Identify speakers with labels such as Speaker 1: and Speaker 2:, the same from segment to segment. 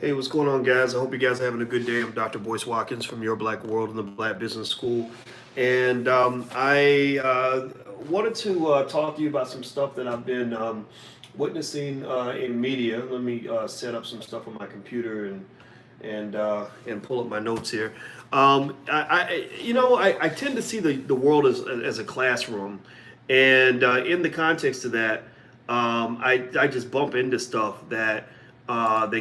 Speaker 1: Hey, what's going on, guys? I hope you guys are having a good day. I'm Dr. Boyce Watkins from Your Black World and the Black Business School. And I wanted to talk to you about some stuff that I've been witnessing in media. Let me set up some stuff on my computer and pull up my notes here. I tend to see the world as a classroom, and in the context of that, I just bump into stuff that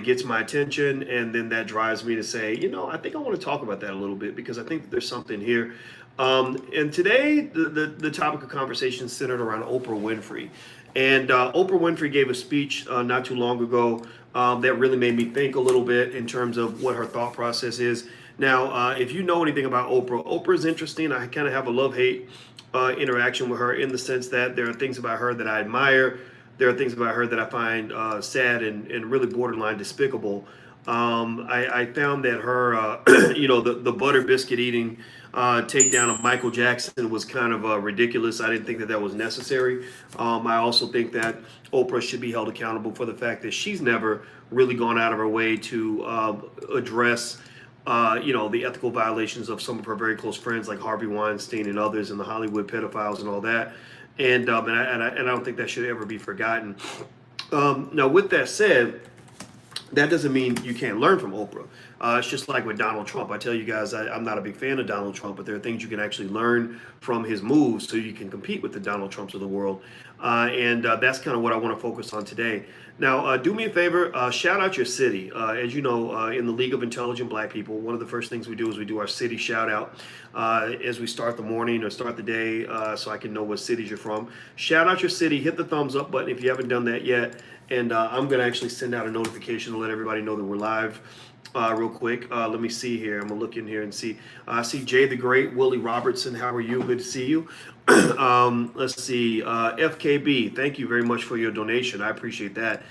Speaker 1: gets my attention, and then that drives me to say, I think I want to talk about that a little bit because I think that there's something here. And today, the topic of conversation is centered around Oprah Winfrey. And Oprah Winfrey gave a speech not too long ago that really made me think a little bit in terms of what her thought process is. Now, if you know anything about Oprah, Oprah is interesting. I kind of have a love-hate interaction with her in the sense that there are things about her that I admire. There are things about her that I find sad and really borderline despicable. I found that her, the butter biscuit eating takedown of Michael Jackson was kind of ridiculous. I didn't think that was necessary. I also think that Oprah should be held accountable for the fact that she's never really gone out of her way to address the ethical violations of some of her very close friends like Harvey Weinstein and others and the Hollywood pedophiles and all that. And I don't think that should ever be forgotten. Now, with that said, that doesn't mean you can't learn from Oprah. It's just like with Donald Trump. I tell you guys, I'm not a big fan of Donald Trump, but there are things you can actually learn from his moves so you can compete with the Donald Trumps of the world. And that's kind of what I want to focus on today. Now, do me a favor, shout out your city. As you know, in the League of Intelligent Black People, one of the first things we do is we do our city shout out as we start the morning or start the day so I can know what cities you're from. Shout out your city, hit the thumbs up button if you haven't done that yet. And I'm going to actually send out a notification to let everybody know that we're live real quick. Let me see here. I'm going to look in here and see. I see Jay the Great, Willie Robertson. How are you? Good to see you. Let's see. FKB, thank you very much for your donation. I appreciate that.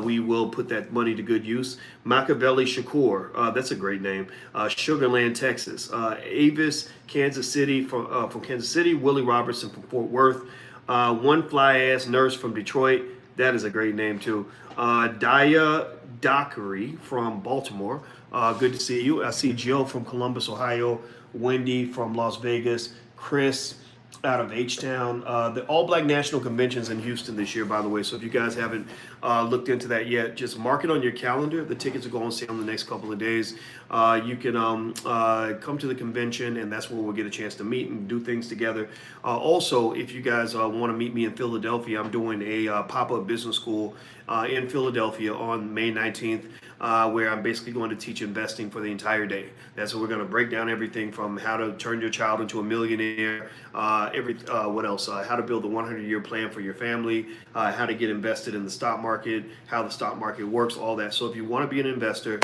Speaker 1: We will put that money to good use. Machiavelli Shakur, that's a great name. Sugarland, Texas. Avis, Kansas City, from Kansas City. Willie Robertson from Fort Worth. One Fly Ass Nurse from Detroit. That is a great name too. Daya Dockery from Baltimore. Good to see you. I see Jill from Columbus, Ohio. Wendy from Las Vegas. Chris out of H-Town. The All Black National Convention's in Houston this year, by the way. So if you guys haven't looked into that yet, just mark it on your calendar. The tickets are going on sale in the next couple of days. You can come to the convention, and that's where we'll get a chance to meet and do things together. Also, if you guys want to meet me in Philadelphia, I'm doing a pop-up business school in Philadelphia on May 19th. Where I'm basically going to teach investing for the entire day. That's what we're going to break down everything from how to turn your child into a millionaire, what else? How to build a 100-year plan for your family, how to get invested in the stock market, how the stock market works, all that. So if you want to be an investor,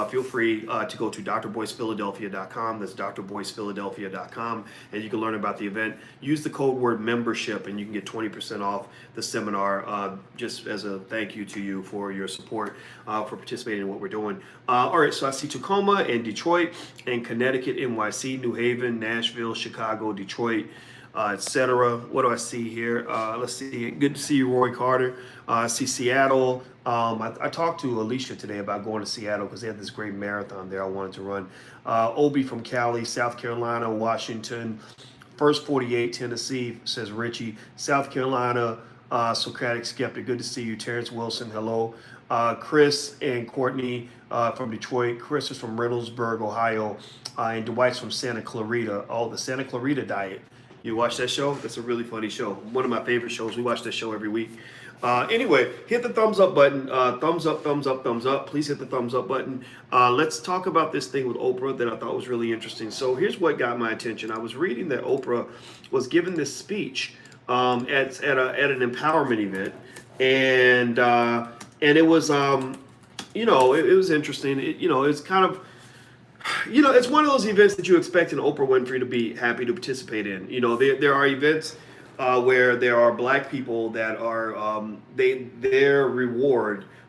Speaker 1: feel free to go to drboycephiladelphia.com. That's drboycephiladelphia.com, and you can learn about the event. Use the code word membership, and you can get 20% off the seminar just as a thank you to you for your support for participating in what we're doing. All right, so I see Tacoma and Detroit and Connecticut, NYC, New Haven, Nashville, Chicago, Detroit, etc. What do I see here? Let's see. Good to see you, Roy Carter. I see Seattle. I talked to Alicia today about going to Seattle because they had this great marathon there I wanted to run. Obi from Cali, South Carolina, Washington, First 48, Tennessee, says Richie. South Carolina, Socratic Skeptic, good to see you. Terrence Wilson, hello. Chris and Courtney from Detroit. Chris is from Reynoldsburg, Ohio. And Dwight's from Santa Clarita. Oh, the Santa Clarita Diet. You watch that show? That's a really funny show. One of my favorite shows. We watch that show every week. Anyway, hit the thumbs up button. Thumbs up, thumbs up, thumbs up. Please hit the thumbs up button. Let's talk about this thing with Oprah that I thought was really interesting. So here's what got my attention. I was reading that Oprah was giving this speech at an empowerment event. And it was, it was interesting. It's kind of, it's one of those events that you expect an Oprah Winfrey to be happy to participate in. There are events where there are black people that are,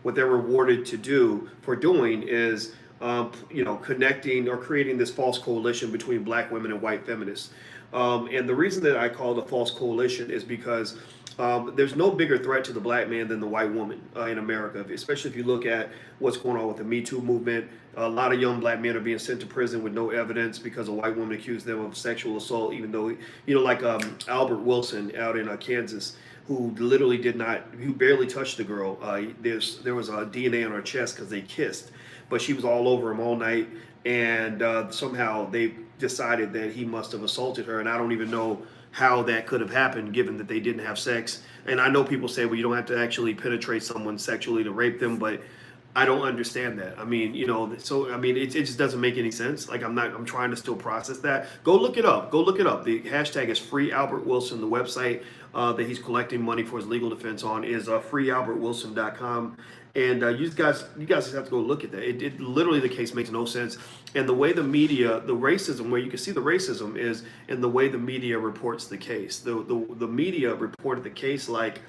Speaker 1: what they're rewarded to do for doing is, connecting or creating this false coalition between black women and white feminists. And the reason that I call it a false coalition is because there's no bigger threat to the black man than the white woman in America, especially if you look at what's going on with the Me Too movement. A lot of young black men are being sent to prison with no evidence because a white woman accused them of sexual assault, even though, like Albert Wilson out in Kansas, who literally who barely touched the girl. There was a DNA on her chest because they kissed, but she was all over him all night, and somehow they decided that he must have assaulted her, and I don't even know how that could have happened given that they didn't have sex. And I know people say, well, you don't have to actually penetrate someone sexually to rape them, but I don't understand that. I mean, so I mean, it just doesn't make any sense. Like I'm trying to still process that. Go look it up. Go look it up. The hashtag is Free Albert Wilson. The website that he's collecting money for his legal defense on is freealbertwilson.com. And you guys just have to go look at that. It literally, the case makes no sense. And the way the media, the racism, where you can see the racism is in the way the media reports the case. The media reported the case like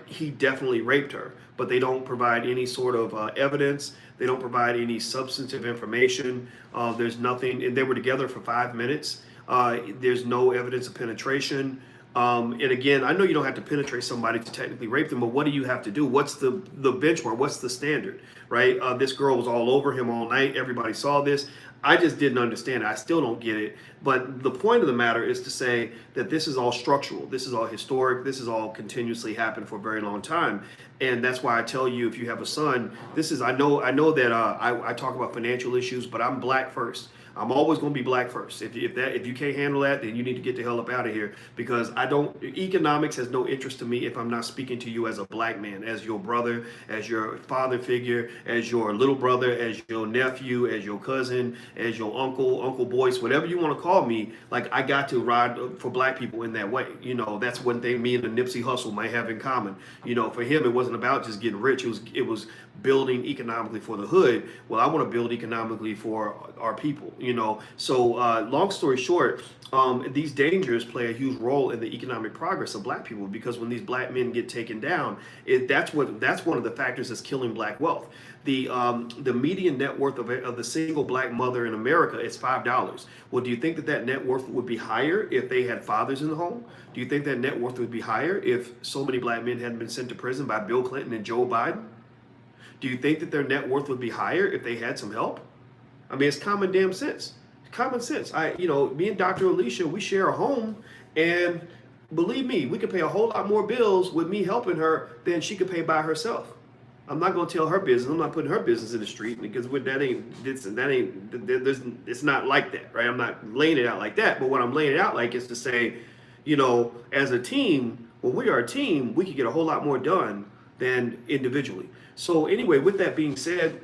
Speaker 1: he definitely raped her, but they don't provide any sort of evidence. They don't provide any substantive information. There's nothing, and they were together for 5 minutes. There's no evidence of penetration. And again, I know you don't have to penetrate somebody to technically rape them, but what do you have to do? What's the benchmark? What's the standard, right? This girl was all over him all night. Everybody saw this. I just didn't understand it. I still don't get it. But the point of the matter is to say that this is all structural. This is all historic. This is all continuously happened for a very long time. And that's why I tell you, if you have a son, I know that I talk about financial issues, but I'm black first. I'm always going to be black first. If you can't handle that, then you need to get the hell up out of here, because economics has no interest to me if I'm not speaking to you as a black man, as your brother, as your father figure, as your little brother, as your nephew, as your cousin, as your Uncle Boyce, whatever you want to call me. Like, I got to ride for black people in that way. That's one thing me and the Nipsey Hussle might have in common. For him, it wasn't about just getting rich. It was building economically for the hood. Well, I want to build economically for our people. So long story short, these dangers play a huge role in the economic progress of black people, because when these black men get taken down, that's one of the factors that's killing black wealth. The median net worth of the single black mother in America is $5. Well, do you think that net worth would be higher if they had fathers in the home? Do you think that net worth would be higher if so many black men hadn't been sent to prison by Bill Clinton and Joe Biden? Do you think that their net worth would be higher if they had some help? I mean, it's common damn sense. Common sense. Me and Dr. Alicia, we share a home, and believe me, we could pay a whole lot more bills with me helping her than she could pay by herself. I'm not going to tell her business. I'm not putting her business in the street, because it's not like that, right? I'm not laying it out like that. But what I'm laying it out like is to say, as a team, when we are a team, we can get a whole lot more done than individually. So anyway, with that being said,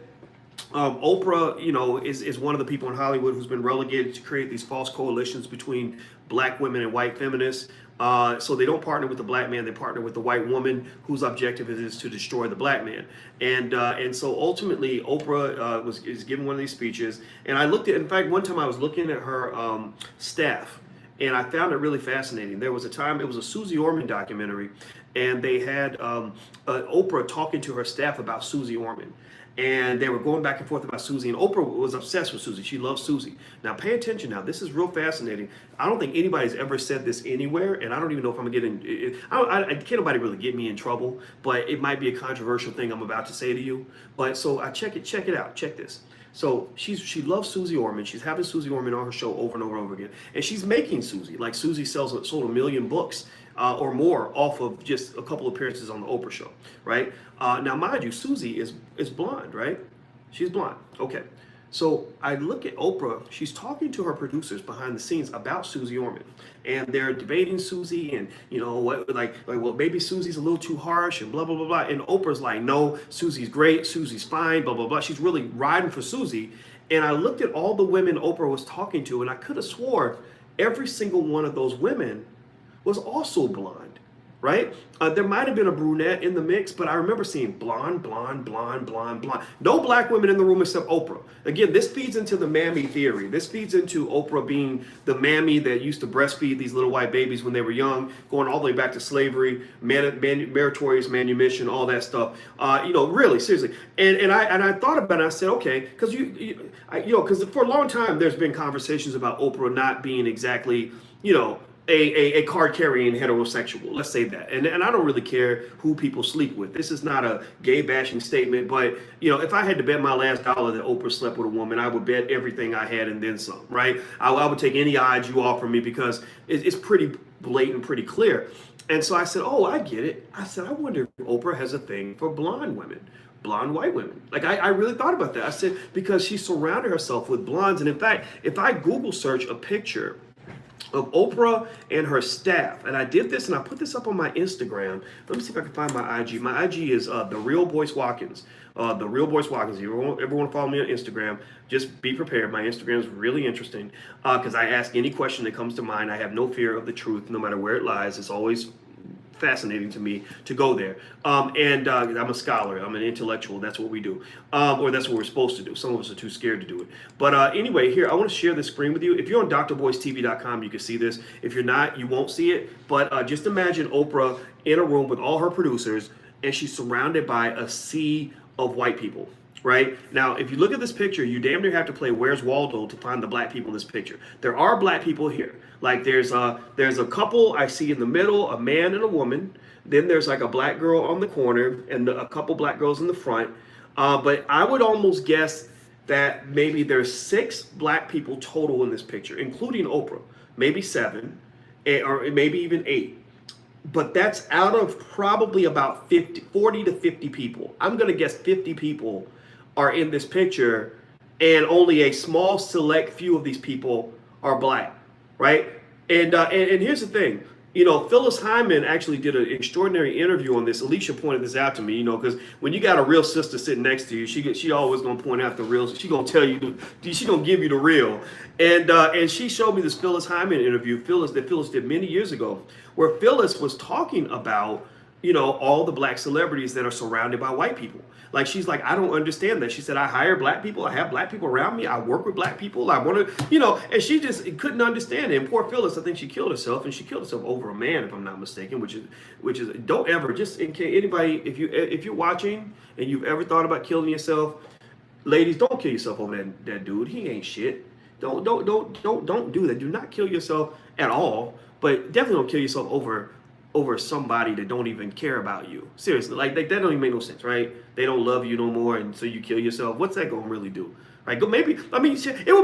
Speaker 1: Oprah, is one of the people in Hollywood who's been relegated to create these false coalitions between black women and white feminists. So they don't partner with the black man; they partner with the white woman, whose objective is to destroy the black man. And so ultimately, Oprah is giving one of these speeches. And I looked at, in fact, one time I was looking at her staff, and I found it really fascinating. There was a time, it was a Susie Orman documentary, and they had Oprah talking to her staff about Susie Orman. And they were going back and forth about Susie, and Oprah was obsessed with Susie. She loves Susie. Now, pay attention now. This is real fascinating. I don't think anybody's ever said this anywhere, and I don't even know if I'm going to get in. Can't nobody really get me in trouble, but it might be a controversial thing I'm about to say to you. But so I check it out. Check this. So she loves Susie Orman. She's having Susie Orman on her show over and over and over again. And she's making Susie. Like, Susie sold 1 million books or more off of just a couple appearances on the Oprah show, right? Now, mind you, Susie is blonde, right? She's blonde. Okay. So I look at Oprah. She's talking to her producers behind the scenes about Susie Orman, and they're debating Susie, and well, maybe Susie's a little too harsh, and blah blah blah blah. And Oprah's like, no, Susie's great, Susie's fine, blah blah blah. She's really riding for Susie. And I looked at all the women Oprah was talking to, and I could have swore every single one of those women was also blonde, right? There might have been a brunette in the mix, but I remember seeing blonde, blonde, blonde, blonde, blonde. No black women in the room except Oprah. Again, this feeds into the mammy theory. This feeds into Oprah being the mammy that used to breastfeed these little white babies when they were young, going all the way back to slavery, meritorious manumission, all that stuff. Really, seriously. And I thought about it. And I said, okay, because because for a long time there's been conversations about Oprah not being exactly, a card carrying heterosexual. Let's say that. And I don't really care who people sleep with. This is not a gay bashing statement, but if I had to bet my last dollar that Oprah slept with a woman, I would bet everything I had and then some, right? I would take any odds you offer me because it's pretty blatant, pretty clear. And so I said, oh, I get it. I said, I wonder if Oprah has a thing for blonde women, blonde white women. Like I really thought about that. I said, because she surrounded herself with blondes. And in fact, if I Google search a picture of Oprah and her staff, and I did this and I put this up on my Instagram. Let me see if I can find my IG. My IG is The Real Boyce Watkins. The Real Boyce Watkins. If you ever want to follow me on Instagram, just be prepared. My Instagram is really interesting because I ask any question that comes to mind. I have no fear of the truth, no matter where it lies. It's always fascinating to me to go there. And I'm a scholar. I'm an intellectual. That's what we do. Or that's what we're supposed to do. Some of us are too scared to do it. But anyway, here, I want to share this screen with you. If you're on drboycetv.com, you can see this. If you're not, you won't see it. But just imagine Oprah in a room with all her producers, and she's surrounded by a sea of white people. Right? Now, if you look at this picture, you damn near have to play Where's Waldo to find the black people in this picture. There are black people here. Like there's a couple I see in the middle, a man and a woman. Then there's like a black girl on the corner and a couple black girls in the front. But I would almost guess that maybe there's 6 black people total in this picture, including Oprah. Maybe 7, or maybe even 8. But that's out of probably about 40 to 50 people. I'm going to guess 50 people are in this picture, and only a small select few of these people are black, right? And here's the thing, Phyllis Hyman actually did an extraordinary interview on this. Alicia pointed this out to me, because when you got a real sister sitting next to you, she always gonna point out the real. She gonna tell you, she gonna give you the real. And she showed me this Phyllis Hyman interview, that Phyllis did many years ago, where Phyllis was talking about all the black celebrities that are surrounded by white people. Like, she's like, I don't understand that. She said, I hire black people. I have black people around me. I work with black people. I want to, and she just couldn't understand it. And poor Phyllis, I think she killed herself, and she killed herself over a man, if I'm not mistaken, which is don't ever, just in case anybody, if you're watching and you've ever thought about killing yourself, ladies, don't kill yourself over that dude. He ain't shit. Don't do that. Do not kill yourself at all, but definitely don't kill yourself over somebody that don't even care about you. Seriously, like that don't even make no sense, right? They don't love you no more, and so you kill yourself. What's that gonna really do? Right? It would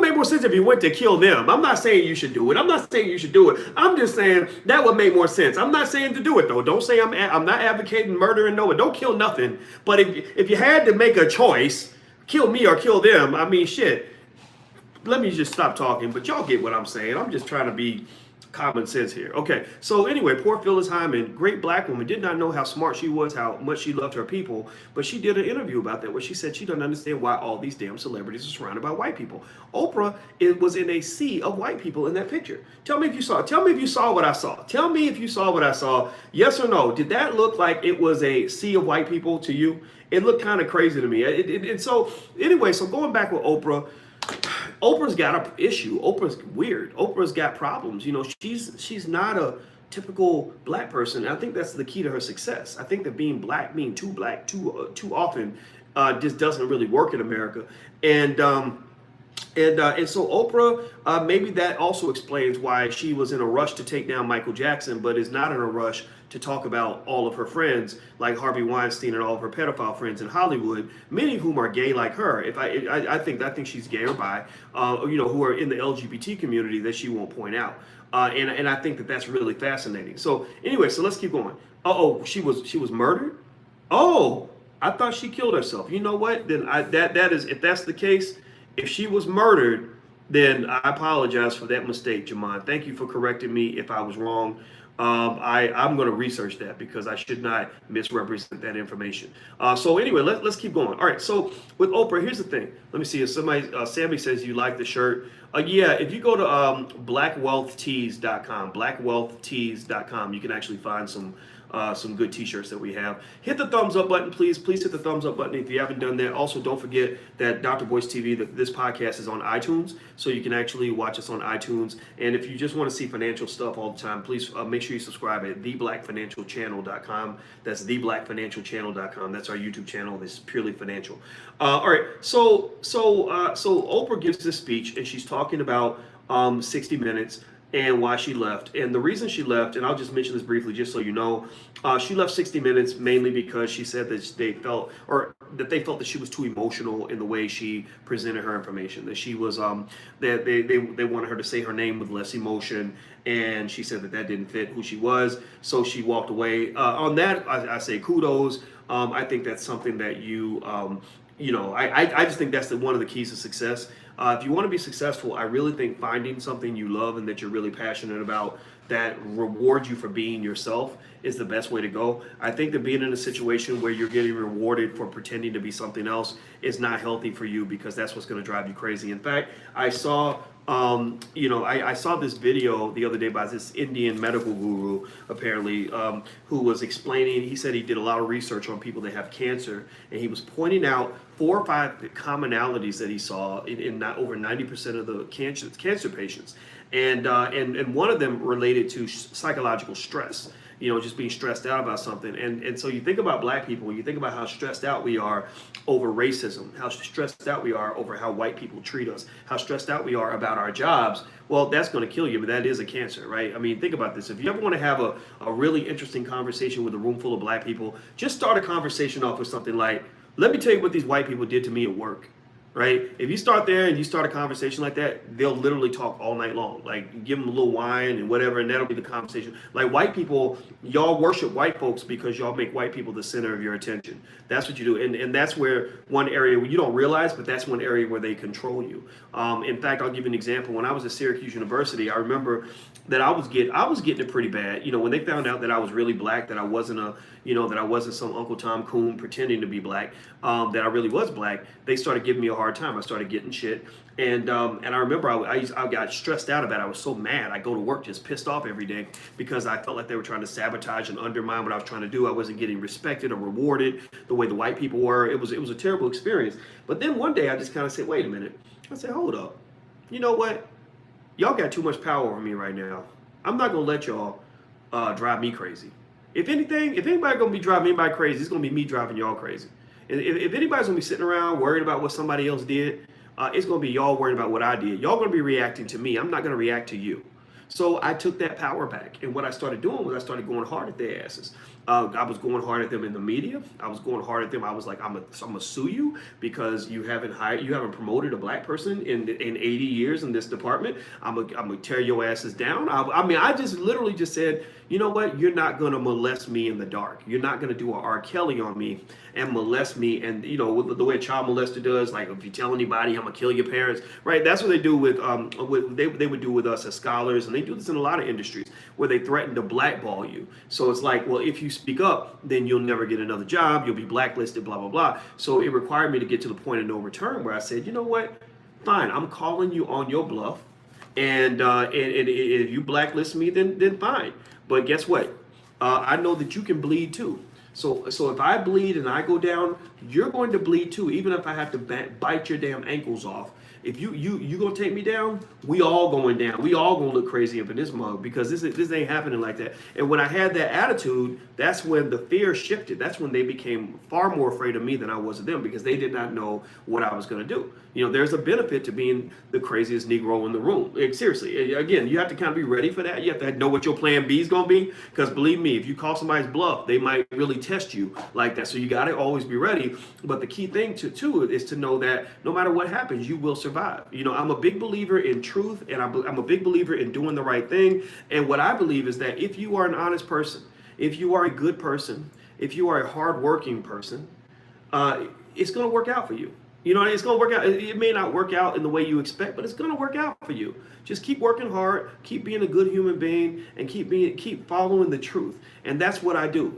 Speaker 1: make more sense if you went to kill them. I'm not saying you should do it. I'm not saying you should do it. I'm just saying that would make more sense. I'm not saying to do it though. Don't say I'm not advocating murder and no one. Don't kill nothing. But if you had to make a choice, kill me or kill them. I mean, shit. Let me just stop talking. But y'all get what I'm saying. I'm just trying to be common sense here. Okay, so anyway, poor Phyllis Hyman, great black woman, did not know how smart she was, how much she loved her people, but she did an interview about that where she said she doesn't understand why all these damn celebrities are surrounded by white people. Oprah was in a sea of white people in that picture. Tell me if you saw it. Tell me if you saw what I saw. Tell me if you saw what I saw. Yes or no? Did that look like it was a sea of white people to you? It looked kind of crazy to me. And so anyway, so going back with Oprah, Oprah's got an issue. Oprah's weird. Oprah's got problems. She's not a typical black person. I think that's the key to her success. I think that being too black too often just doesn't really work in America. And so Oprah, maybe that also explains why she was in a rush to take down Michael Jackson, but is not in a rush to talk about all of her friends like Harvey Weinstein and all of her pedophile friends in Hollywood, many of whom are gay like her. I think she's gay or bi, who are in the LGBT community that she won't point out. And I think that that's really fascinating. So anyway, so let's keep going. Oh, she was murdered? Oh, I thought she killed herself. You know what? Then that is, if that's the case, if she was murdered, then I apologize for that mistake, Jamon. Thank you for correcting me if I was wrong. I'm going to research that because I should not misrepresent that information. So anyway, let's keep going. All right. So with Oprah, here's the thing. Let me see if somebody, Sammy says you like the shirt. Yeah, if you go to blackwealthtees.com, you can actually find some good t-shirts that we have. Hit the thumbs up button, please. Please hit the thumbs up button if you haven't done that. Also, don't forget that Dr. Boyce TV, this podcast is on iTunes, so you can actually watch us on iTunes. And if you just want to see financial stuff all the time, please make sure you subscribe at theblackfinancialchannel.com. That's theblackfinancialchannel.com. That's our YouTube channel. This is purely financial. All right. So Oprah gives this speech, and she's talking about 60 Minutes. and why she left. And the reason she left, and I'll just mention this briefly just so you know, she left 60 Minutes mainly because she said that they felt that she was too emotional in the way she presented her information. That she was that they wanted her to say her name with less emotion, and she said that that didn't fit who she was, so she walked away. On that, I say kudos. I think that's something that I just think that's one of the keys to success. If you want to be successful, I really think finding something you love and that you're really passionate about that rewards you for being yourself is the best way to go. I think that being in a situation where you're getting rewarded for pretending to be something else is not healthy for you, because that's what's going to drive you crazy. In fact, I saw I saw this video the other day by this Indian medical guru, apparently, who was explaining. He said he did a lot of research on people that have cancer, and he was pointing out 4 or 5 commonalities that he saw in not over 90% of the cancer patients, and one of them related to psychological stress. Just being stressed out about something. And so you think about black people, you think about how stressed out we are over racism, how stressed out we are over how white people treat us, how stressed out we are about our jobs. Well, that's going to kill you, but that is a cancer, right? I mean, think about this. If you ever want to have a really interesting conversation with a room full of black people, just start a conversation off with something like, let me tell you what these white people did to me at work. Right? If you start there and you start a conversation like that, they'll literally talk all night long. Like, give them a little wine and whatever, and that'll be the conversation. Like, white people, y'all worship white folks because y'all make white people the center of your attention. That's what you do. And that's where one area where you don't realize, but that's one area where they control you. In fact, I'll give you an example. When I was at Syracuse University, I remember that I was getting it pretty bad. When they found out that I was really black, that I wasn't some Uncle Tom Coon pretending to be black, that I really was black, they started giving me a hard time. I started getting shit. And I remember I got stressed out about it. I was so mad. I go to work just pissed off every day because I felt like they were trying to sabotage and undermine what I was trying to do. I wasn't getting respected or rewarded the way the white people were. It was a terrible experience. But then one day I just kind of said, wait a minute. I said, hold up. You know what? Y'all got too much power over me right now. I'm not going to let y'all drive me crazy. If anything, if anybody's going to be driving anybody crazy, it's going to be me driving y'all crazy. And if anybody's going to be sitting around worried about what somebody else did, it's going to be y'all worried about what I did. Y'all going to be reacting to me. I'm not going to react to you. So I took that power back. And what I started doing was I started going hard at their asses. I was going hard at them in the media. I was going hard at them. I was like, I'm gonna sue you because you haven't promoted a black person in 80 years in this department. I'm gonna tear your asses down. I just literally just said, you know what? You're not gonna molest me in the dark. You're not gonna do a R. Kelly on me and molest me. And the way a child molester does, like if you tell anybody, I'm gonna kill your parents, right? That's what they do with they would do with us as scholars, and they do this in a lot of industries where they threaten to blackball you. So it's like, well, if you speak up, then you'll never get another job. You'll be blacklisted, blah, blah, blah. So it required me to get to the point of no return where I said, you know what? Fine, I'm calling you on your bluff. And if you blacklist me, then fine. But guess what? I know that you can bleed too. So if I bleed and I go down, you're going to bleed too, even if I have to bite your damn ankles off. If you gonna take me down, we all going down. We all gonna look crazy up in this mug because this ain't happening like that. And when I had that attitude, that's when the fear shifted. That's when they became far more afraid of me than I was of them because they did not know what I was gonna do. There's a benefit to being the craziest Negro in the room. Seriously, again, you have to kind of be ready for that. You have to know what your plan B is gonna be because believe me, if you call somebody's bluff, they might really test you like that. So you gotta always be ready. But the key thing too is to know that no matter what happens, you will survive. I'm a big believer in truth, and I'm a big believer in doing the right thing. And what I believe is that if you are an honest person, if you are a good person, if you are a hardworking person, it's going to work out for you. It's going to work out. It may not work out in the way you expect, but it's going to work out for you. Just keep working hard, keep being a good human being, and keep following the truth. And that's what I do.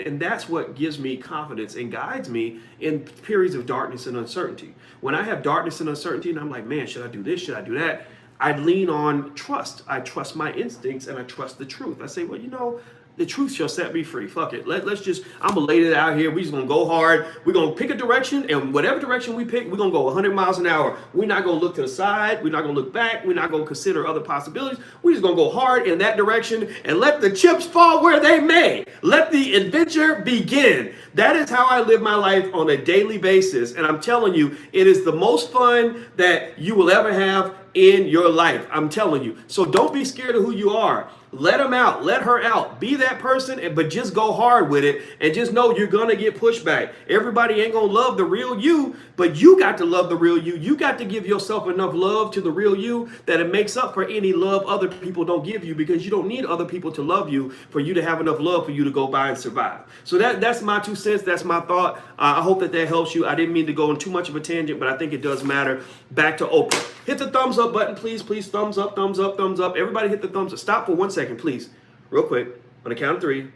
Speaker 1: And that's what gives me confidence and guides me in periods of darkness and uncertainty. When I have darkness and uncertainty, and I'm like, man, should I do this? Should I do that? I lean on trust. I trust my instincts, and I trust the truth. I say, well, the truth shall set me free. Fuck it. I'm gonna lay it out here. We just gonna go hard. We're gonna pick a direction, and whatever direction we pick, we're gonna go 100 miles an hour. We're not gonna look to the side. We're not gonna look back. We're not gonna consider other possibilities. We're just gonna go hard in that direction and let the chips fall where they may. Let the adventure begin. That is how I live my life on a daily basis. And I'm telling you, it is the most fun that you will ever have. in your life. I'm telling you. So don't be scared of who you are. Let them out. Let her out. Be that person, but just go hard with it. And just know you're going to get pushback. Everybody ain't going to love the real you, but you got to love the real you. You got to give yourself enough love to the real you that it makes up for any love other people don't give you, because you don't need other people to love you for you to have enough love for you to go by and survive. So that's my 2 cents. That's my thought. I hope that helps you. I didn't mean to go on too much of a tangent, but I think it does matter. Back to Oprah. Hit the thumbs up button, please. Please, thumbs up, thumbs up, thumbs up. Everybody hit the thumbs up. Stop for 1 second, please. Real quick. On the count of 3,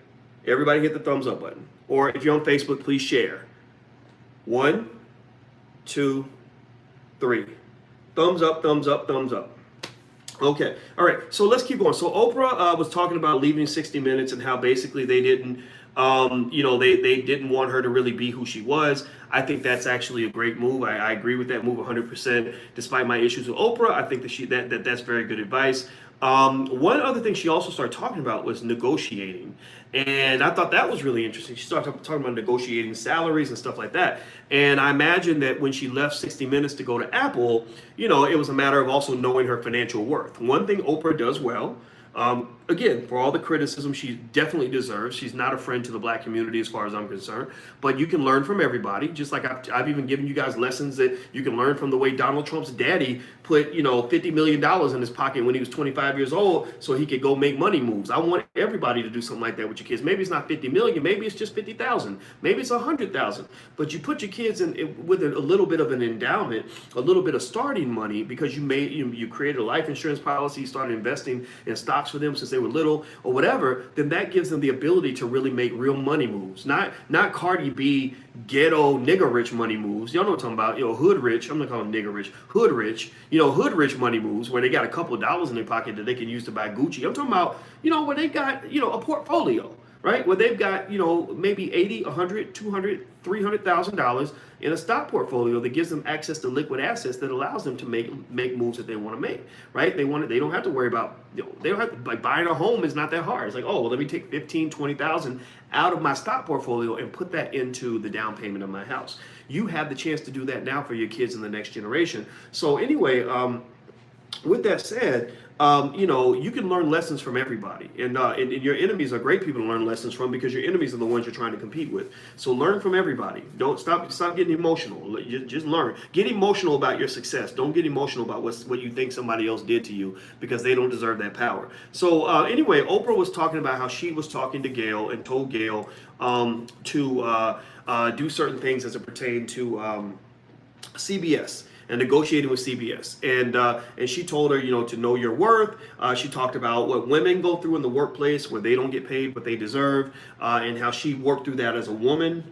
Speaker 1: everybody hit the thumbs up button. Or if you're on Facebook, please share. 1, 2, 3. Thumbs up, thumbs up, thumbs up. Okay. All right. So let's keep going. So Oprah was talking about leaving 60 Minutes and how basically they didn't, they didn't want her to really be who she was. I think that's actually a great move. I agree with that move 100%. Despite my issues with Oprah, I think that's very good advice. One other thing she also started talking about was negotiating. And I thought that was really interesting. She started talking about negotiating salaries and stuff like that. And I imagine that when she left 60 Minutes to go to Apple, it was a matter of also knowing her financial worth. One thing Oprah does well, again, for all the criticism she definitely deserves, she's not a friend to the black community as far as I'm concerned, but you can learn from everybody. Just like I've even given you guys lessons that you can learn from the way Donald Trump's daddy put, $50 million in his pocket when he was 25 years old so he could go make money moves. I want everybody to do something like that with your kids. Maybe it's not 50 million, maybe it's just 50,000, maybe it's 100,000, but you put your kids in with a little bit of an endowment, a little bit of starting money, because you created a life insurance policy, started investing in stocks for them since they were little or whatever, then that gives them the ability to really make real money moves. Not Cardi B ghetto nigger rich money moves. Y'all know what I'm talking about. Hood rich. I'm not calling them nigger rich. Hood rich. Hood rich money moves where they got a couple of dollars in their pocket that they can use to buy Gucci. I'm talking about, where they got, a portfolio, right? Where they've got, maybe 80, 100, 200, $300,000 in a stock portfolio that gives them access to liquid assets that allows them to make moves that they want to make, right? They don't have to worry about, they don't have to, like, buying a home is not that hard. It's like, oh, well, let me take 15, 20,000 out of my stock portfolio and put that into the down payment of my house. You have the chance to do that now for your kids in the next generation. So anyway, with that said, you can learn lessons from everybody, and your enemies are great people to learn lessons from, because your enemies are the ones you're trying to compete with. So learn from everybody. Don't stop getting emotional. Just learn. Get emotional about your success. Don't get emotional about what you think somebody else did to you, because they don't deserve that power. So anyway, Oprah was talking about how she was talking to Gayle and told Gayle to do certain things as it pertained to CBS. And negotiating with CBS, and she told her, to know your worth. She talked about what women go through in the workplace where they don't get paid what they deserve, and how she worked through that as a woman,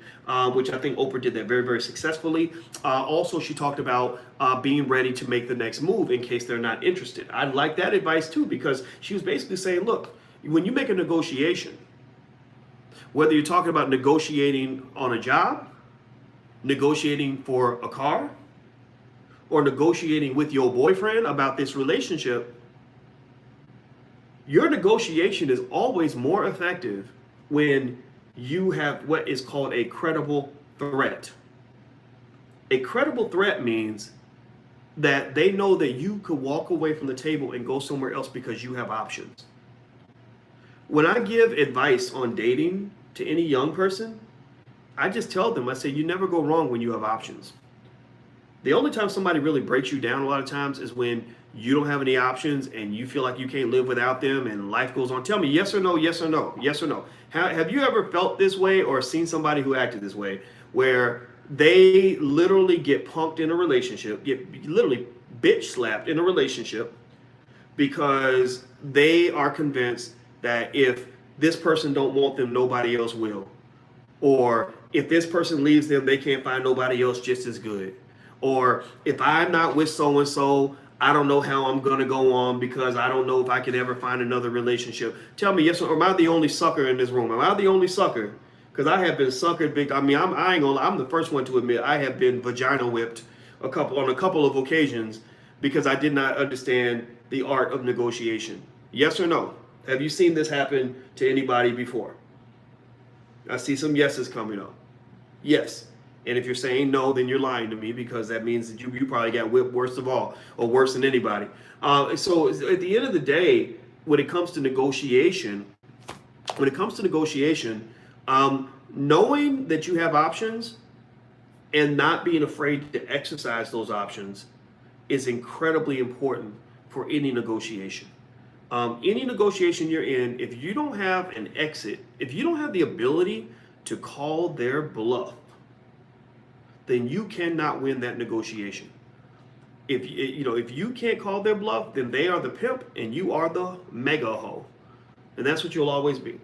Speaker 1: which I think Oprah did that very, very successfully. Also, she talked about being ready to make the next move in case they're not interested. I like that advice too, because she was basically saying, look, when you make a negotiation, whether you're talking about negotiating on a job, negotiating for a car, or negotiating with your boyfriend about this relationship, your negotiation is always more effective when you have what is called a credible threat. A credible threat means that they know that you could walk away from the table and go somewhere else because you have options. When I give advice on dating to any young person, I just tell them, I say, you never go wrong when you have options. The only time somebody really breaks you down a lot of times is when you don't have any options and you feel like you can't live without them and life goes on. Tell me yes or no, yes or no, yes or no. Have you ever felt this way or seen somebody who acted this way, where they literally get punked in a relationship, get literally bitch slapped in a relationship because they are convinced that if this person don't want them, nobody else will. Or if this person leaves them, they can't find nobody else just as good. Or if I'm not with so-and-so, I don't know how I'm going to go on because I don't know if I can ever find another relationship. Tell me, yes, or am I the only sucker in this room? Am I the only sucker? Because I have been suckered big. I mean, I'm the first one to admit I have been vagina whipped on a couple of occasions because I did not understand the art of negotiation. Yes or no? Have you seen this happen to anybody before? I see some yeses coming up. Yes. And if you're saying no, then you're lying to me, because that means that you probably got whipped worst of all, or worse than anybody. So at the end of the day, when it comes to negotiation, when it comes to negotiation, knowing that you have options and not being afraid to exercise those options is incredibly important for any negotiation. Any negotiation you're in, if you don't have an exit, if you don't have the ability to call their bluff, then you cannot win that negotiation. If you can't call their bluff, then they are the pimp and you are the mega hoe, and that's what you'll always be.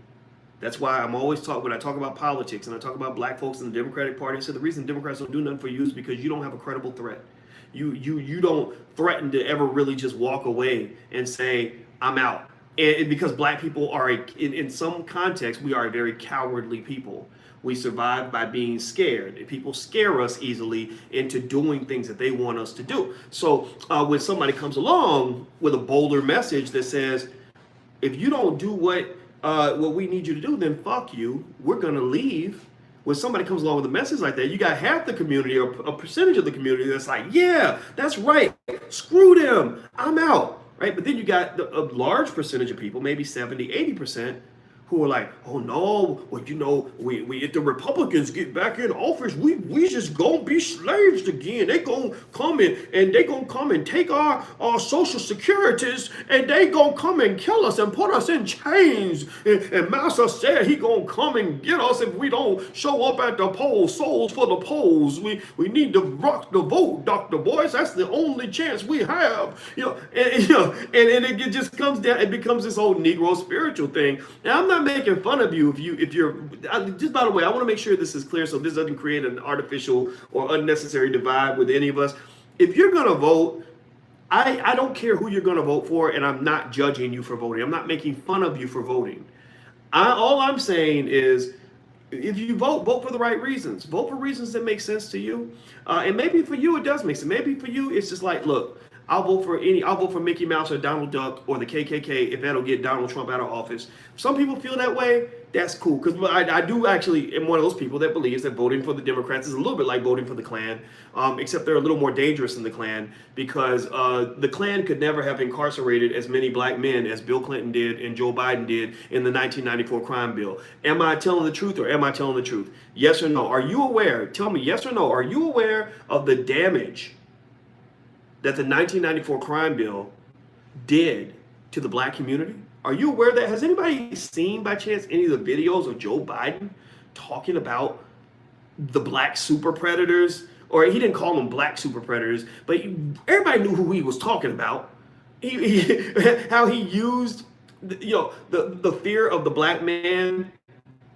Speaker 1: That's why I'm always talk when I talk about politics and I talk about black folks in the Democratic Party. I said the reason Democrats don't do nothing for you is because you don't have a credible threat. You don't threaten to ever really just walk away and say I'm out. And because black people are in some context, we are a very cowardly people. We survive by being scared. People scare us easily into doing things that they want us to do. So when somebody comes along with a bolder message that says, if you don't do what we need you to do, then fuck you, we're gonna leave. When somebody comes along with a message like that, you got half the community or a percentage of the community that's like, yeah, that's right, screw them, I'm out, right? But then you got a large percentage of people, maybe 70, 80%, who are like, oh no, well, we if the Republicans get back in office, we just gonna be slaves again. They gonna come in and they gonna come and take our social securities, and they gonna come and kill us and put us in chains. And Master said he gonna come and get us if we don't show up at the polls. Souls for the polls. We need to rock the vote, Dr. Boyce. That's the only chance we have. And it just comes down. It becomes this whole Negro spiritual thing. Now I'm not making fun of you if you're just, by the way, I want to make sure this is clear so this doesn't create an artificial or unnecessary divide with any of us. If you're going to vote, I don't care who you're going to vote for, and I'm not judging you for voting. I'm not making fun of you for voting. All I'm saying is, if you vote for the right reasons. Vote for reasons that make sense to you. And maybe for you it does make sense. Maybe for you it's just like, look, I'll vote for Mickey Mouse or Donald Duck or the KKK if that'll get Donald Trump out of office. Some people feel that way. That's cool, because I do actually am one of those people that believes that voting for the Democrats is a little bit like voting for the Klan, except they're a little more dangerous than the Klan, because the Klan could never have incarcerated as many black men as Bill Clinton did and Joe Biden did in the 1994 crime bill. Am I telling the truth or am I telling the truth? Yes or no? Are you aware? Tell me yes or no. Are you aware of the damage that the 1994 crime bill did to the black community? Are you aware of that? Has anybody seen by chance any of the videos of Joe Biden talking about the black super predators? Or he didn't call them black super predators, but everybody knew who he was talking about. How he used the fear of the black man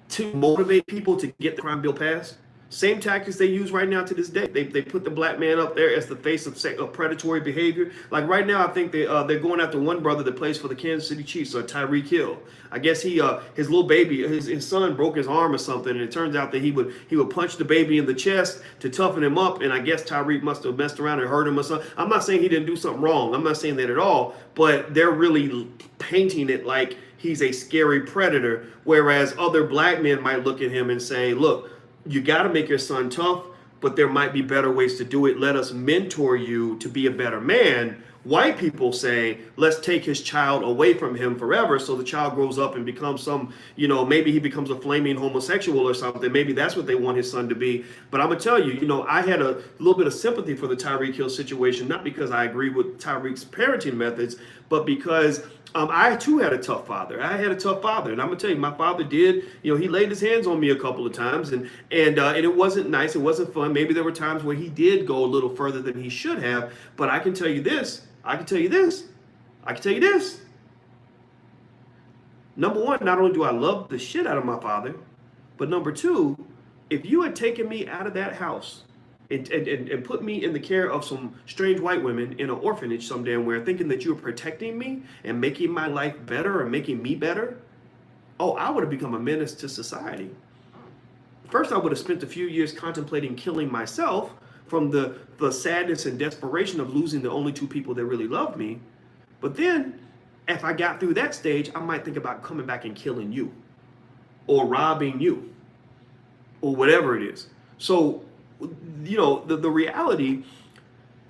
Speaker 1: to motivate people to get the crime bill passed. Same tactics they use right now to this day. They put the black man up there as the face of predatory behavior. Like right now, I think they're going after one brother that plays for the Kansas City Chiefs, Tyreek Hill. I guess his little baby, his son broke his arm or something, and it turns out that he would punch the baby in the chest to toughen him up, and I guess Tyreek must have messed around and hurt him or something. I'm not saying he didn't do something wrong. I'm not saying that at all, but they're really painting it like he's a scary predator, whereas other black men might look at him and say, look, you got to make your son tough, but there might be better ways to do it. Let us mentor you to be a better man. White people say, let's take his child away from him forever, so the child grows up and becomes maybe he becomes a flaming homosexual or something. Maybe that's what they want his son to be. But I'm going to tell you, I had a little bit of sympathy for the Tyreek Hill situation, not because I agree with Tyreek's parenting methods, but because I too had a tough father. I had a tough father, and I'm gonna tell you, my father did. He laid his hands on me a couple of times, and it wasn't nice. It wasn't fun. Maybe there were times where he did go a little further than he should have. But I can tell you this. Number one, not only do I love the shit out of my father, but number two, if you had taken me out of that house and put me in the care of some strange white women in an orphanage some damn where, thinking that you were protecting me and making my life better or making me better, I would have become a menace to society. First, I would have spent a few years contemplating killing myself from the sadness and desperation of losing the only two people that really loved me. But then, if I got through that stage, I might think about coming back and killing you or robbing you or whatever it is. So the reality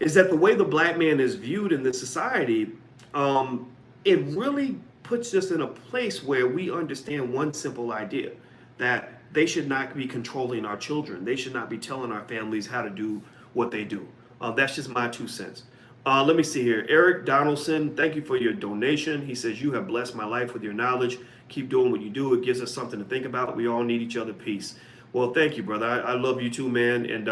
Speaker 1: is that the way the black man is viewed in this society, it really puts us in a place where we understand one simple idea, that they should not be controlling our children. They should not be telling our families how to do what they do. That's just my 2 cents. Let me see here. Eric Donaldson, thank you for your donation. He says, you have blessed my life with your knowledge. Keep doing what you do. It gives us something to think about. We all need each other. Peace. Well, thank you, brother. I love you too, man. And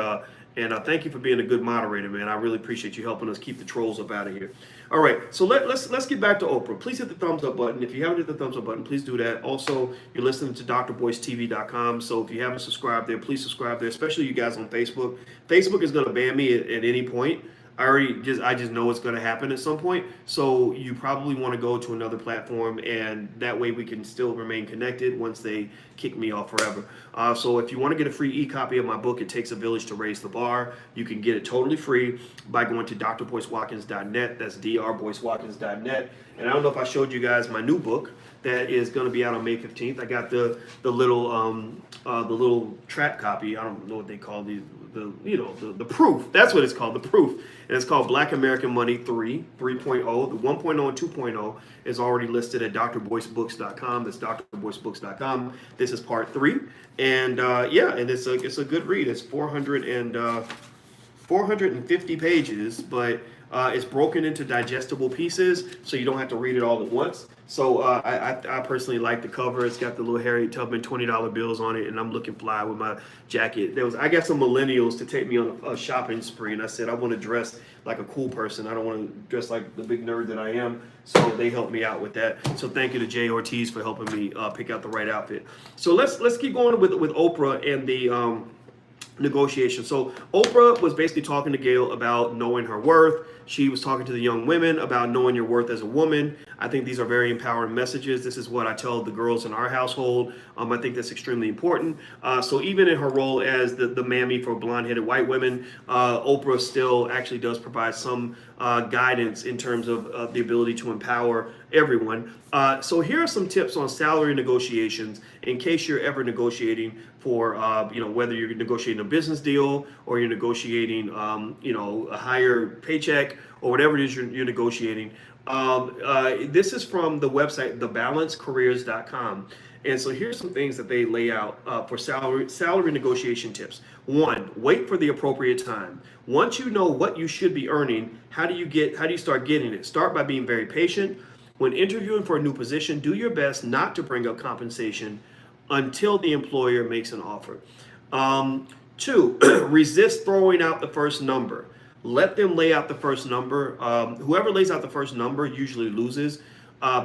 Speaker 1: thank you for being a good moderator, man. I really appreciate you helping us keep the trolls up out of here. All right, so let's get back to Oprah. Please hit the thumbs up button. If you haven't hit the thumbs up button, please do that. Also, you're listening to drboycetv.com. So if you haven't subscribed there, please subscribe there, especially you guys on Facebook. Facebook is going to ban me at any point. I just know it's going to happen at some point. So you probably want to go to another platform, and that way we can still remain connected once they kick me off forever. So if you want to get a free e-copy of my book, It Takes a Village to Raise the Bar, you can get it totally free by going to drboycewatkins.net. That's drboycewatkins.net. And I don't know if I showed you guys my new book that is going to be out on May 15th. I got the little trap copy. I don't know what they call these. The proof. That's what it's called, the proof. And it's called Black American Money 3.0. The 1.0 and 2.0 is already listed at drboycebooks.com. That's drboycebooks.com. This is part 3. And and it's a good read. It's 450 pages, but it's broken into digestible pieces, so you don't have to read it all at once. So I personally like the cover. It's got the little Harriet Tubman $20 bills on it, and I'm looking fly with my jacket. I got some millennials to take me on a shopping spree, and I said I want to dress like a cool person. I don't want to dress like the big nerd that I am. So they helped me out with that. So thank you to Jay Ortiz for helping me pick out the right outfit. So let's keep going with Oprah and the negotiation. So Oprah was basically talking to Gayle about knowing her worth. She was talking to the young women about knowing your worth as a woman. I think these are very empowering messages. This is what I tell the girls in our household. I think that's extremely important. So even in her role as the mammy for blonde-headed white women, Oprah still actually does provide some guidance in terms of the ability to empower everyone. So here are some tips on salary negotiations in case you're ever negotiating for, whether you're negotiating a business deal or you're negotiating, a higher paycheck or whatever it is you're negotiating. This is from the website, thebalancecareers.com. And so here's some things that they lay out for salary negotiation tips. 1, wait for the appropriate time. Once you know what you should be earning, how do you start getting it? Start by being very patient. When interviewing for a new position, do your best not to bring up compensation until the employer makes an offer. 2, resist throwing out the first number. Let them lay out the first number. Whoever lays out the first number usually loses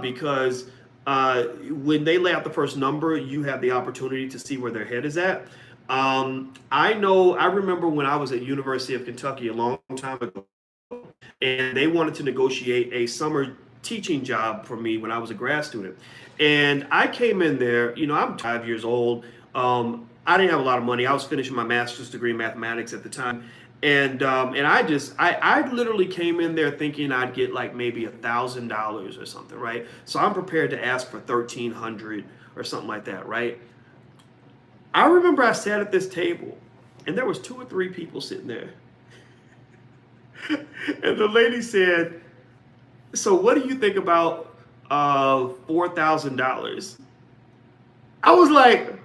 Speaker 1: because when they lay out the first number, you have the opportunity to see where their head is at. I remember when I was at University of Kentucky a long time ago, and they wanted to negotiate a summer teaching job for me when I was a grad student. And I came in there, I'm 5 years old. I didn't have a lot of money. I was finishing my master's degree in mathematics at the time. And I literally came in there thinking I'd get like maybe $1,000 or something, right? So I'm prepared to ask for $1,300 or something like that, right? I remember I sat at this table and there was 2 or 3 people sitting there. And the lady said, so what do you think about $4,000? I was like,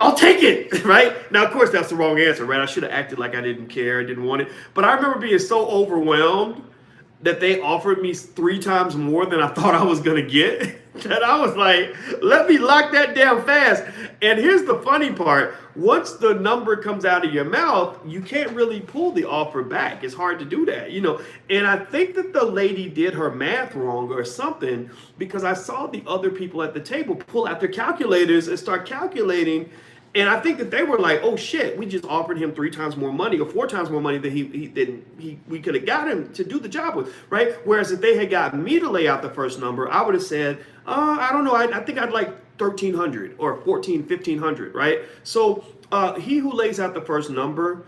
Speaker 1: I'll take it, right? Now, of course, that's the wrong answer, right? I should have acted like I didn't care, I didn't want it. But I remember being so overwhelmed that they offered me 3 times more than I thought I was going to get, that I was like, let me lock that down fast. And here's the funny part. Once the number comes out of your mouth, you can't really pull the offer back. It's hard to do that, And I think that the lady did her math wrong or something, because I saw the other people at the table pull out their calculators and start calculating. And I think that they were like, oh shit, we just offered him 3 times more money or 4 times more money than we could have got him to do the job with, right? Whereas if they had gotten me to lay out the first number, I would have said, I don't know, I think I'd like 1,300 or 1,500, right? So he who lays out the first number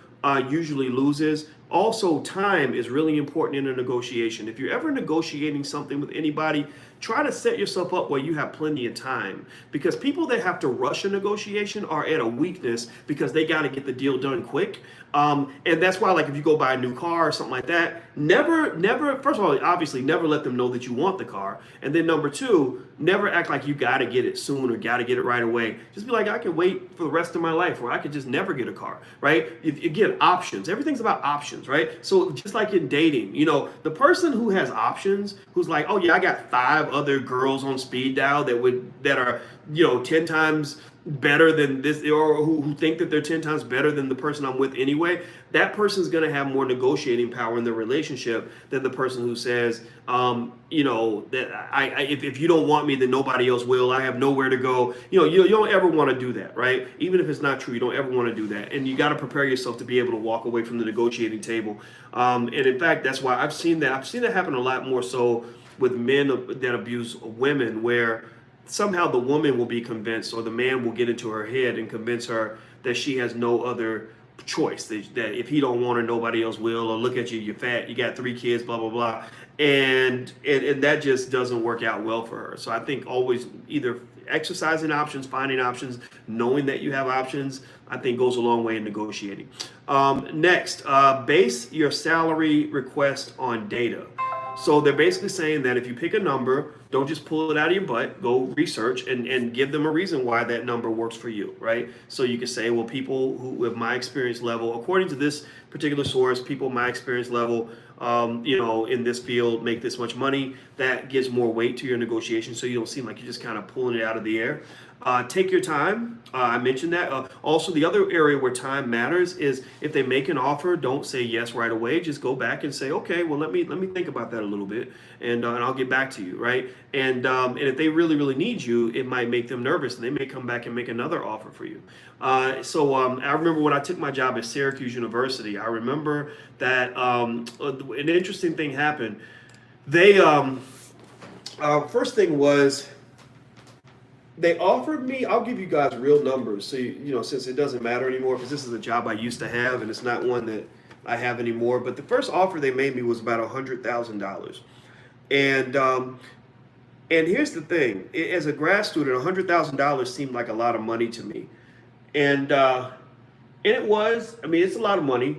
Speaker 1: usually loses. Also, time is really important in a negotiation. If you're ever negotiating something with anybody, try to set yourself up where you have plenty of time, because people that have to rush a negotiation are at a weakness because they got to get the deal done quick. And that's why, like, if you go buy a new car or something like that, never, first of all, obviously, never let them know that you want the car. And then number two, never act like you got to get it soon or got to get it right away. Just be like, I can wait for the rest of my life, or I could just never get a car, right? Again, options. Everything's about options, right? So just like in dating, the person who has options, who's like, oh yeah, I got 5 other girls on speed dial that are 10 times better than this, or who think that they're 10 times better than the person I'm with anyway, that person's going to have more negotiating power in the relationship than the person who says, that if you don't want me, then nobody else will. I have nowhere to go. You don't ever want to do that, right? Even if it's not true, you don't ever want to do that. And you got to prepare yourself to be able to walk away from the negotiating table. And in fact, that's why I've seen that happen a lot more so with men that abuse women, where somehow the woman will be convinced, or the man will get into her head and convince her that she has no other choice, that if he don't want her, nobody else will, or look at you, you're fat, you got 3 kids, blah blah blah, and that just doesn't work out well for her. So I think always either exercising options, finding options, knowing that you have options, I think goes a long way in negotiating. Next, base your salary request on data. So they're basically saying that if you pick a number, don't just pull it out of your butt, go research and give them a reason why that number works for you, right? So you can say, well, people who with my experience level, according to this particular source, people my experience level, in this field make this much money. That gives more weight to your negotiation, so you don't seem like you're just kind of pulling it out of the air. Take your time. I mentioned that. Also, the other area where time matters is if they make an offer, don't say yes right away. Just go back and say, okay, well, let me think about that a little bit, and I'll get back to you, right? And if they really, really need you, it might make them nervous, and they may come back and make another offer for you. So I remember when I took my job at Syracuse University, I remember that an interesting thing happened. They first thing was, they offered me, I'll give you guys real numbers, so since it doesn't matter anymore, because this is a job I used to have and it's not one that I have anymore. But the first offer they made me was about $100,000, and here's the thing: as a grad student, $100,000 seemed like a lot of money to me, and it was. I mean, it's a lot of money.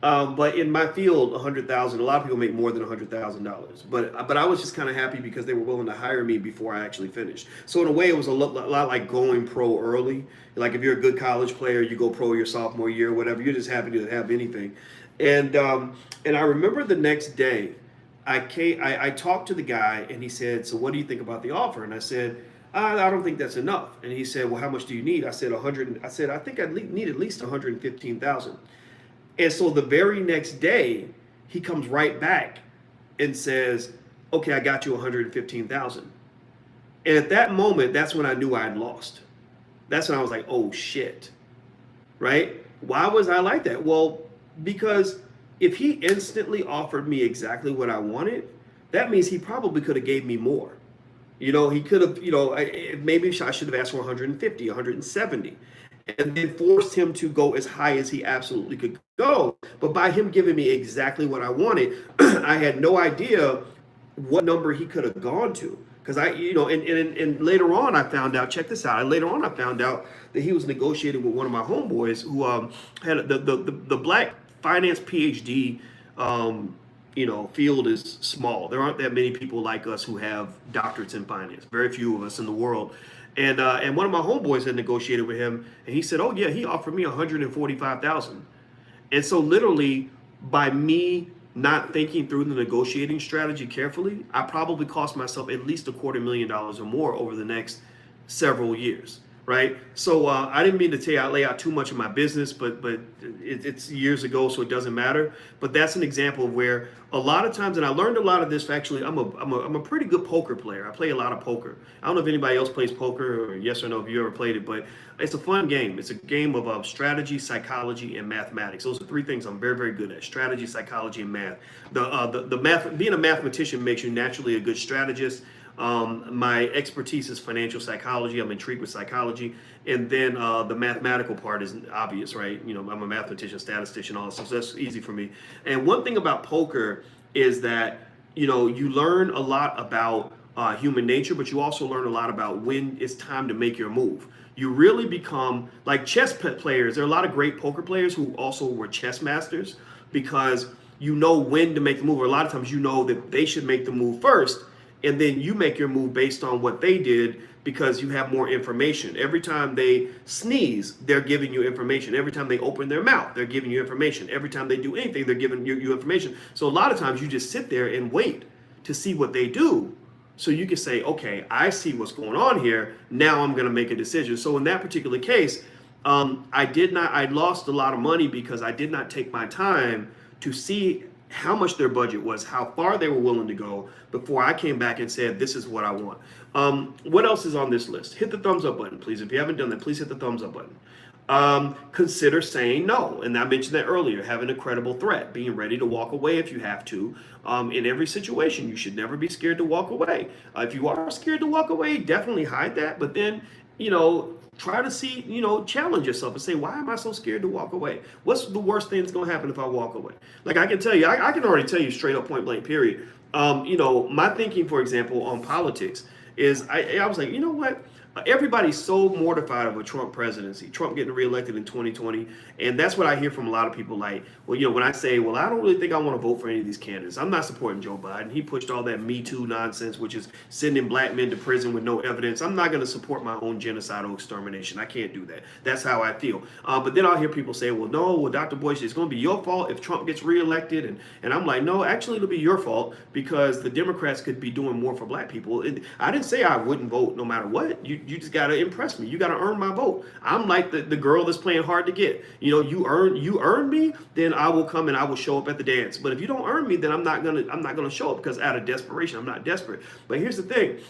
Speaker 1: But in my field, $100,000. A lot of people make more than $100,000. But I was just kind of happy because they were willing to hire me before I actually finished. So in a way, it was a lot like going pro early. Like if you're a good college player, you go pro your sophomore year, or whatever. You're just happy to have anything. And I remember the next day, I talked to the guy, and he said, "So what do you think about the offer?" And I said, I don't think that's enough. And he said, "Well, how much do you need?" I said, "100." I said, "I think I need at least $115,000." And so the very next day, he comes right back and says, "Okay, I got you $115,000." And at that moment, that's when I knew I'd lost. That's when I was like, "Oh shit!" Right? Why was I like that? Well, because if he instantly offered me exactly what I wanted, that means he probably could have gave me more. He could have, maybe I should have asked for 150, 170. And then forced him to go as high as he absolutely could go. But by him giving me exactly what I wanted, I had no idea what number he could have gone to. Because and later on I found out, check this out, later on I found out that he was negotiating with one of my homeboys who had the black finance PhD field is small. There aren't that many people like us who have doctorates in finance. Very few of us in the world. And one of my homeboys had negotiated with him, and he said, "Oh yeah, he offered me $145,000." And so literally, by me not thinking through the negotiating strategy carefully, I probably cost myself at least $250,000 or more over the next several years. Right? So I didn't mean to lay out too much of my business, but it's years ago, so it doesn't matter. But that's an example of where a lot of times, and I learned a lot of this. Actually, I'm a pretty good poker player. I play a lot of poker. I don't know if anybody else plays poker, or yes or no if you ever played it, but it's a fun game. It's a game of strategy, psychology, and mathematics. Those are 3 things I'm very, very good at: strategy, psychology, and math. The math, being a mathematician makes you naturally a good strategist. My expertise is financial psychology. I'm intrigued with psychology. And then the mathematical part is obvious, right? You know, I'm a mathematician, statistician, all this stuff. So that's easy for me. And one thing about poker is that, you know, you learn a lot about human nature, but you also learn a lot about when it's time to make your move. You really become like chess players. There are a lot of great poker players who also were chess masters because you know when to make the move. Or a lot of times you know that they should make the move first, and then you make your move based on what they did because you have more information. Every time they sneeze, they're giving you information. Every time they open their mouth, they're giving you information. Every time they do anything, they're giving you information. So a lot of times you just sit there and wait to see what they do. So you can say, okay, I see what's going on here. Now I'm going to make a decision. So in that particular case, I lost a lot of money because I did not take my time to see how much their budget was, how far they were willing to go before I came back and said, this is what I want. What else is on this list? Hit the thumbs up button, please. If you haven't done that, please hit the thumbs up button. Consider saying no. And I mentioned that earlier, having a credible threat, being ready to walk away if you have to. In every situation, you should never be scared to walk away. If you are scared to walk away, definitely hide that. But then, you know, try to see, you know, challenge yourself and say, why am I so scared to walk away? What's the worst thing that's going to happen if I walk away? Like I can tell you, I can already tell you straight up point blank period. You know, my thinking, for example, on politics is I was like, you know what? Everybody's so mortified of a Trump presidency, Trump getting reelected in 2020. And that's what I hear from a lot of people like, well, you know, when I say, well, I don't really think I want to vote for any of these candidates. I'm not supporting Joe Biden. He pushed all that Me Too nonsense, which is sending black men to prison with no evidence. I'm not going to support my own genocidal extermination. I can't do that. That's how I feel. But then I'll hear people say, well, no, well, Dr. Boyce, it's going to be your fault if Trump gets reelected. And I'm like, no, actually, it'll be your fault because the Democrats could be doing more for black people. I didn't say I wouldn't vote no matter what. You just got to impress me. You got to earn my vote. I'm like the girl that's playing hard to get. You know, you earn me, then I will come and I will show up at the dance. But if you don't earn me, then I'm not gonna show up because out of desperation, I'm not desperate. But here's the thing,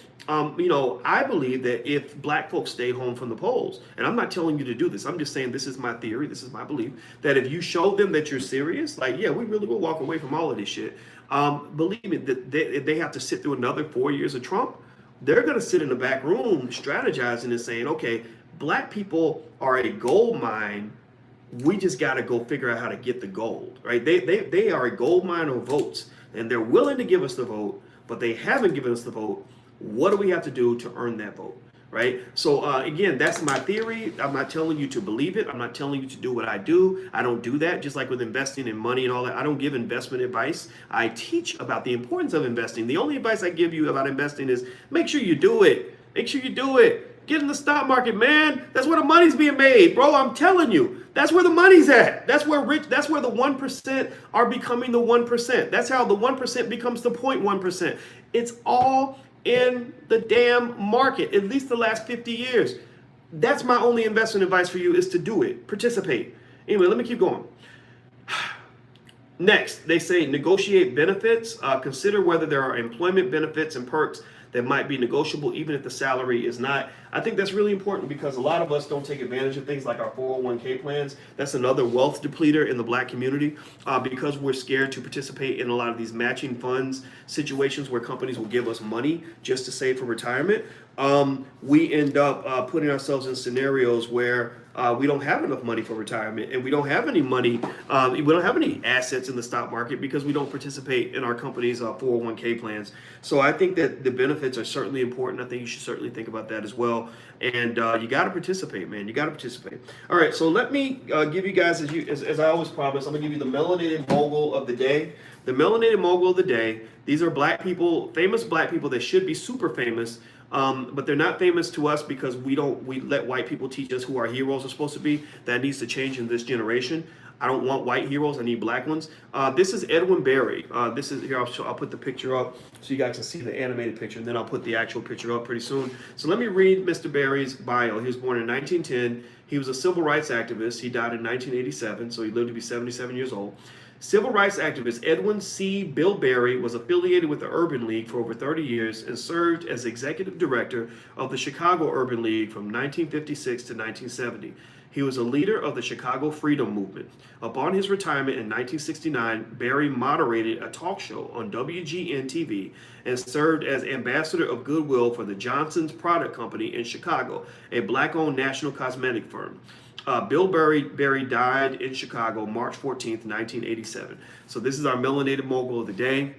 Speaker 1: you know, I believe that if black folks stayed home from the polls, and I'm not telling you to do this, I'm just saying this is my theory, this is my belief, that if you show them that you're serious, like, yeah, we really will walk away from all of this shit. Believe me, that they have to sit through another 4 years of Trump. They're going to sit in the back room strategizing and saying, okay, black people are a gold mine. We just got to go figure out how to get the gold, right? They are a gold mine of votes, and they're willing to give us the vote, but they haven't given us the vote. What do we have to do to earn that vote, right? So again, that's my theory. I'm not telling you to believe it. I'm not telling you to do what I do. I don't do that. Just like with investing in money and all that, I don't give investment advice. I teach about the importance of investing. The only advice I give you about investing is make sure you do it. Make sure you do it. Get in the stock market, man. That's where the money's being made, bro. I'm telling you. That's where the money's at. That's where the 1% are becoming the 1%. That's how the 1% becomes the 0.1%. It's all in the damn market, at least the last 50 years. That's my only investment advice for you is to do it. Participate. Anyway, let me keep going. Next, they say negotiate benefits. Consider whether there are employment benefits and perks that might be negotiable even if the salary is not. I think that's really important because a lot of us don't take advantage of things like our 401k plans. That's another wealth depleter in the black community because we're scared to participate in a lot of these matching funds situations where companies will give us money just to save for retirement. We end up putting ourselves in scenarios where we don't have enough money for retirement, and we don't have any money. We don't have any assets in the stock market because we don't participate in our company's 401k plans. So I think that the benefits are certainly important. I think you should certainly think about that as well. And you got to participate, man. You got to participate. All right. So let me give you guys, as I always promise, I'm gonna give you the melanated mogul of the day. The melanated mogul of the day. These are black people, famous black people that should be super famous. But they're not famous to us because we let white people teach us who our heroes are supposed to be. That needs to change in this generation. I don't want white heroes. I need black ones. This is Edwin Berry. This is here. I'll put the picture up so you guys can see the animated picture, and then I'll put the actual picture up pretty soon. So let me read Mr. Berry's bio. He was born in 1910. He was a civil rights activist. He died in 1987, so he lived to be 77 years old. Civil rights activist Edwin C. Bill Berry was affiliated with the Urban League for over 30 years and served as executive director of the Chicago Urban League from 1956 to 1970. He was a leader of the Chicago Freedom Movement. Upon his retirement in 1969, Barry moderated a talk show on WGN TV and served as ambassador of goodwill for the Johnson's Product Company in Chicago, a black-owned national cosmetic firm. Barry died in Chicago March 14th, 1987. So this is our melanated mogul of the day.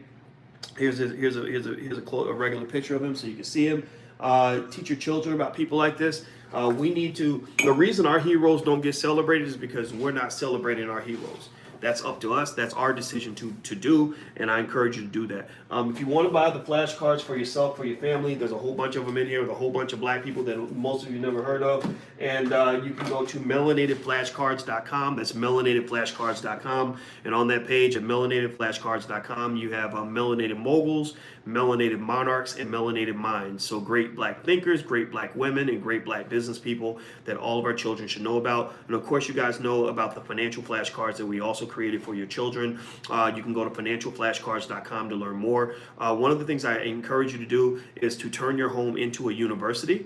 Speaker 1: Here's a regular picture of him so you can see him. Teach your children about people like this. We need to. The reason our heroes don't get celebrated is because we're not celebrating our heroes. That's up to us. That's our decision to do, and I encourage you to do that. If you want to buy the flashcards for yourself, for your family, there's a whole bunch of them in here with a whole bunch of black people that most of you never heard of. And you can go to melanatedflashcards.com. That's melanatedflashcards.com. And on that page at melanatedflashcards.com, you have melanated moguls, melanated monarchs, and melanated minds. So great black thinkers, great black women, and great black business people that all of our children should know about. And of course, you guys know about the financial flashcards that we also created for your children. You can go to financialflashcards.com to learn more. One of the things I encourage you to do is to turn your home into a university.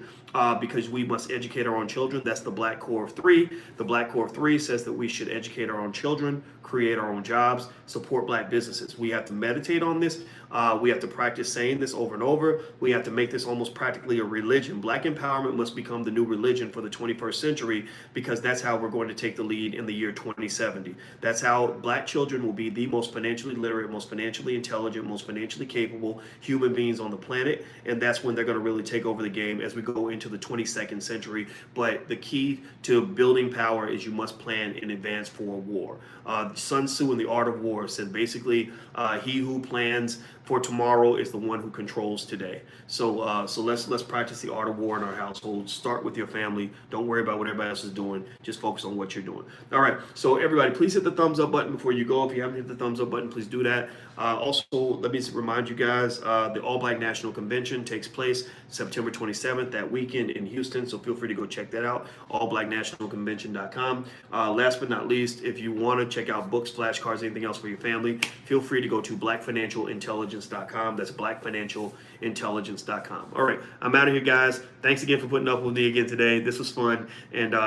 Speaker 1: Because we must educate our own children. That's the Black Core of Three. The Black Core of Three says that we should educate our own children, create our own jobs, support black businesses. We have to meditate on this. We have to practice saying this over and over. We have to make this almost practically a religion. Black empowerment must become the new religion for the 21st century because that's how we're going to take the lead in the year 2070. That's how black children will be the most financially literate, most financially intelligent, most financially capable human beings on the planet. And that's when they're going to really take over the game as we go into the 22nd century. But the key to building power is you must plan in advance for war. Sun Tzu in The Art of War said basically, he who plans for tomorrow is the one who controls today. So let's practice the art of war in our household. Start with your family. Don't worry about what everybody else is doing. Just focus on what you're doing. All right. So everybody, please hit the thumbs up button before you go. If you haven't hit the thumbs up button, please do that. Also, let me remind you guys, the All Black National Convention takes place September 27th, that weekend in Houston. So feel free to go check that out. allblacknationalconvention.com. Last but not least, if you want to check out books, flashcards, anything else for your family, feel free to go to blackfinancialintelligence.com. That's blackfinancialintelligence.com. All right, I'm out of here, guys. Thanks again for putting up with me again today. This was fun, and